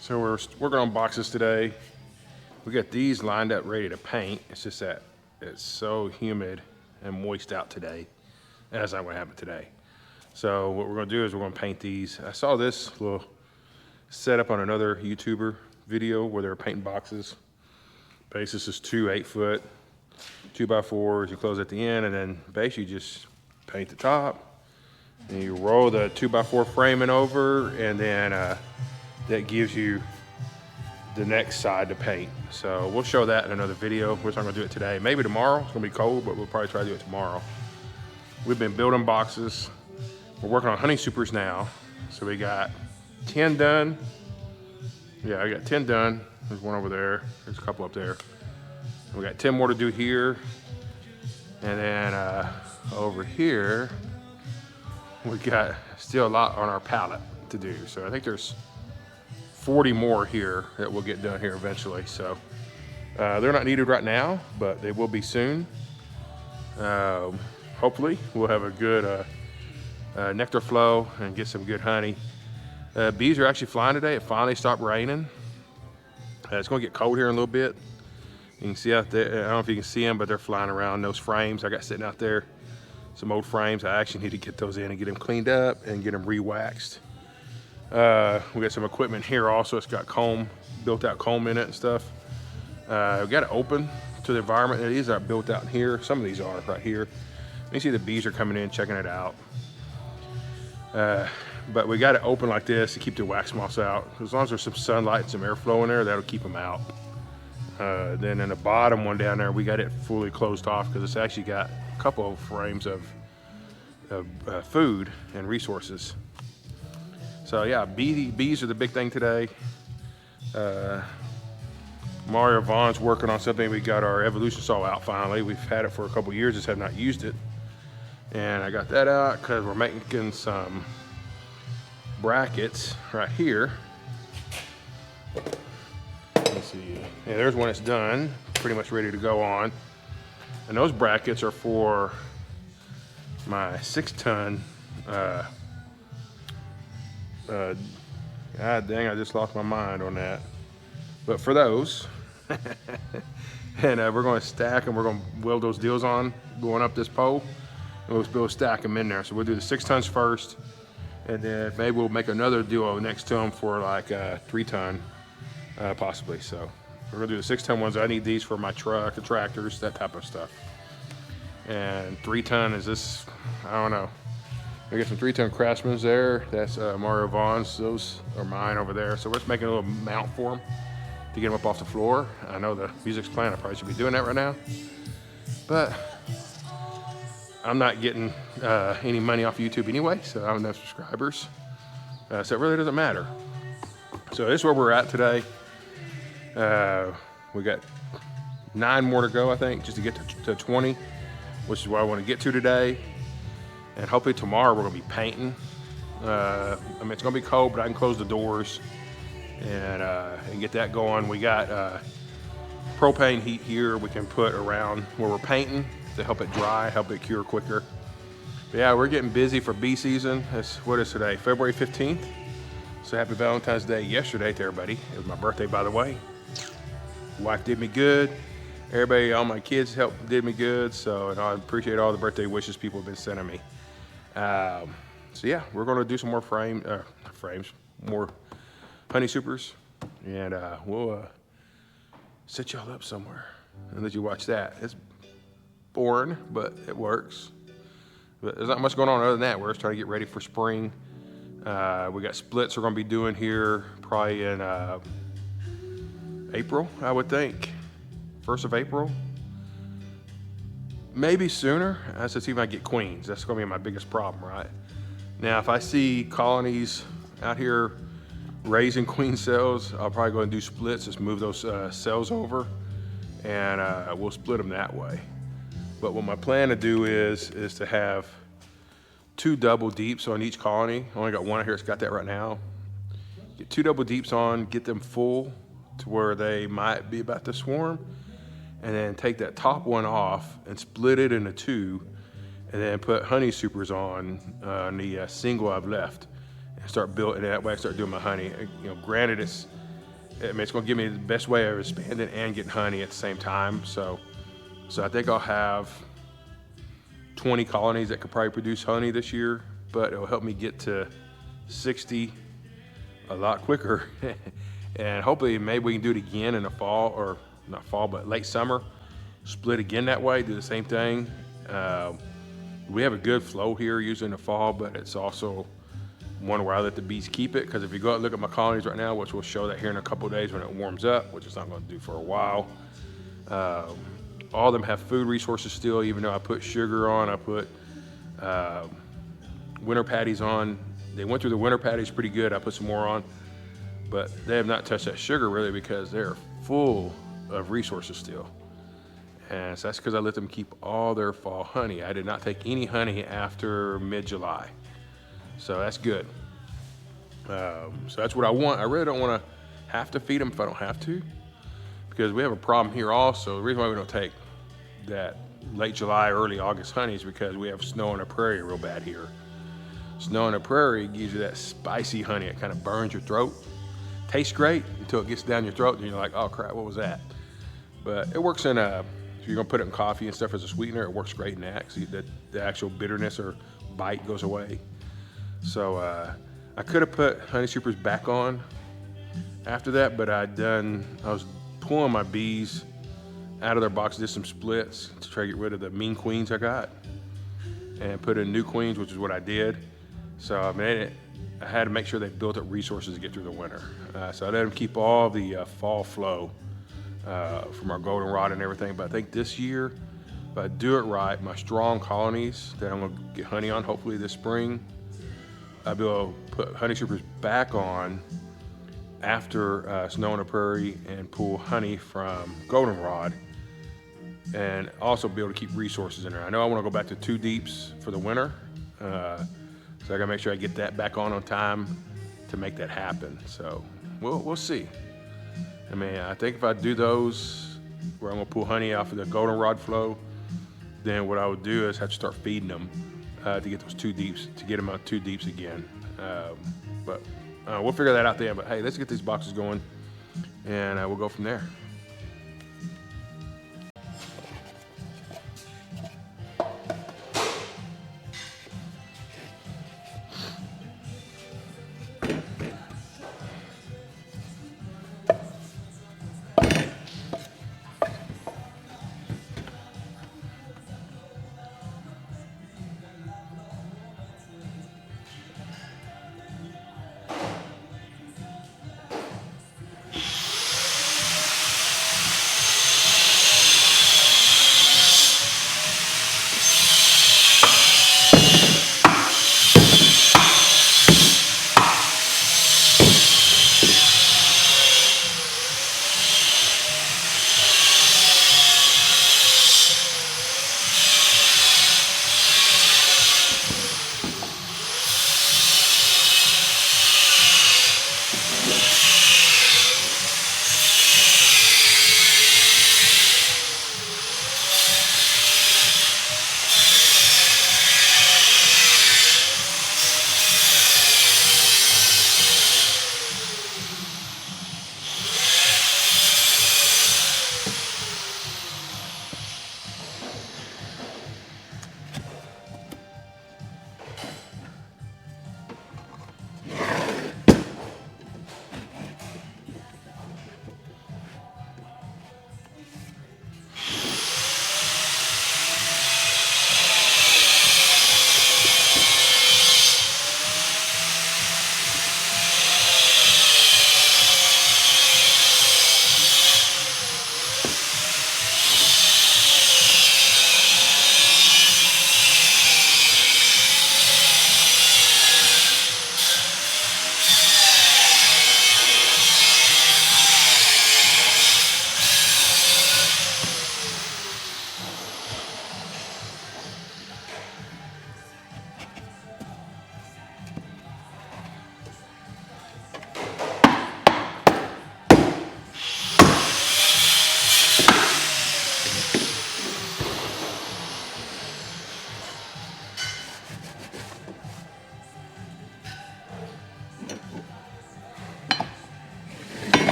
So we're working on boxes today. We got these lined up ready to paint. It's just that it's so humid and moist out today. That's not gonna happen today. So what we're gonna do is we're gonna paint these. I saw this little setup on another YouTuber video where they were painting boxes. Basically, this is two 8-foot 2x4s. You close at the end and then basically just paint the top. And you roll the 2x4 framing over, and then that gives you the next side to paint. So we'll show that in another video. We're not gonna do it today. Maybe tomorrow. It's gonna be cold, but we'll probably try to do it tomorrow. We've been building boxes. We're working on honey supers now. So we got 10 done. Yeah, I got 10 done. There's one over there. There's a couple up there. We got 10 more to do here. And then over here, we got still a lot on our pallet to do. So I think there's 40 more here that will get done here eventually. So they're not needed right now, but they will be soon. Hopefully we'll have a good nectar flow and get some good honey. Bees are actually flying today. It finally stopped raining. It's gonna get cold here in a little bit. You can see out there, I don't know if you can see them, but they're flying around those frames I got sitting out there. Some old frames. I actually need to get those in and get them cleaned up and get them re-waxed. We got some equipment here also. It's got comb, built out comb in it and stuff. We got it open to the environment. These are built out here. Some of these are right here. You see the bees are coming in, checking it out. But we got it open like this to keep the wax moths out. As long as there's some sunlight and some airflow in there, that'll keep them out. Then in the bottom one down there, we got it fully closed off because it's actually got a couple of frames of food and resources. So yeah, bees are the big thing today. Mario Vaughn's working on something. We got our evolution saw out finally. We've had it for a couple years, just have not used it. And I got that out because we're making some brackets right here. Let's see. Yeah, there's one that's done, pretty much ready to go on. And those brackets are for my 6-ton. God dang, I just lost my mind on that. But for those, and we're going to stack them. We're going to weld those deals on going up this pole. And we'll stack them in there. So we'll do the 6 tons first, and then maybe we'll make another duo next to them for like a 3-ton, possibly. So we're gonna do the 6-ton ones. I need these for my truck, the tractors, that type of stuff. And 3-ton is this, I don't know. We got some 3-ton Craftsman's there. That's Mario Vaughn's. Those are mine over there. So we're just making a little mount for them to get them up off the floor. I know the music's playing. I probably should be doing that right now. But I'm not getting any money off YouTube anyway, so I don't have enough subscribers. So it really doesn't matter. So this is where we're at today. We got 9 more to go, I think, just to get to 20, which is what I want to get to today. And hopefully tomorrow we're gonna be painting. I mean, it's gonna be cold, but I can close the doors and get that going. We got propane heat here we can put around where we're painting to help it dry, help it cure quicker. But yeah, we're getting busy for bee season. What is today? February 15th. So happy Valentine's Day yesterday to everybody. It was my birthday, by the way. Wife did me good. Everybody, all my kids did me good. So, and I appreciate all the birthday wishes people have been sending me. So yeah, we're gonna do some more frames, more honey supers, and we'll set y'all up somewhere and let you watch that. It's boring, but it works. But there's not much going on other than that. We're just trying to get ready for spring. We got splits we're gonna be doing here probably in April, I would think. 1st of April. Maybe sooner. I have to see if I get queens. That's gonna be my biggest problem, right? Now, if I see colonies out here raising queen cells, I'll probably go and do splits, just move those cells over, and we'll split them that way. But what my plan to do is to have 2 double deeps on each colony. I only got one out here that's got that right now. Get 2 double deeps on, get them full to where they might be about to swarm, and then take that top one off and split it into 2, and then put honey supers on the single I've left, and start building. And that way I start doing my honey. You know, granted, I mean, it's going to give me the best way of expanding and getting honey at the same time. So I think I'll have 20 colonies that could probably produce honey this year, but it'll help me get to 60 a lot quicker. And hopefully maybe we can do it again in the fall, or not fall, but late summer. Split again that way, do the same thing. We have a good flow here usually in the fall, but it's also one where I let the bees keep it, because if you go out and look at my colonies right now, which we'll show that here in a couple of days when it warms up, which it's not going to do for a while, all of them have food resources still, even though I put sugar on, I put winter patties on. They went through the winter patties pretty good. I put some more on, but they have not touched that sugar really because they're full of resources still. And so that's because I let them keep all their fall honey. I did not take any honey after mid-July. So that's good. So that's what I want. I really don't want to have to feed them if I don't have to, because we have a problem here also. The reason why we don't take that late July, early August honey is because we have snow on the prairie real bad here. Snow on the prairie gives you that spicy honey. It kind of burns your throat. Tastes great until it gets down your throat and you're like, oh crap, what was that? But it works in if you're gonna put it in coffee and stuff as a sweetener, it works great in that, because the actual bitterness or bite goes away. So I could have put honey supers back on after that, but I was pulling my bees out of their boxes, did some splits to try to get rid of the mean queens I got, and put in new queens, which is what I did. So I had to make sure they built up resources to get through the winter. So I let them keep all the fall flow from our goldenrod and everything. But I think this year, if I do it right, my strong colonies that I'm gonna get honey on hopefully this spring, I'll be able to put honey supers back on after snow on the prairie and pull honey from goldenrod, and also be able to keep resources in there. I know I want to go back to 2 deeps for the winter, so I gotta make sure I get that back on time to make that happen. So we'll see. I mean, I think if I do those where I'm gonna pull honey off of the goldenrod flow, then what I would do is have to start feeding them to get those 2 deeps, to get them out 2 deeps again. But we'll figure that out then. But hey, let's get these boxes going, and we'll go from there.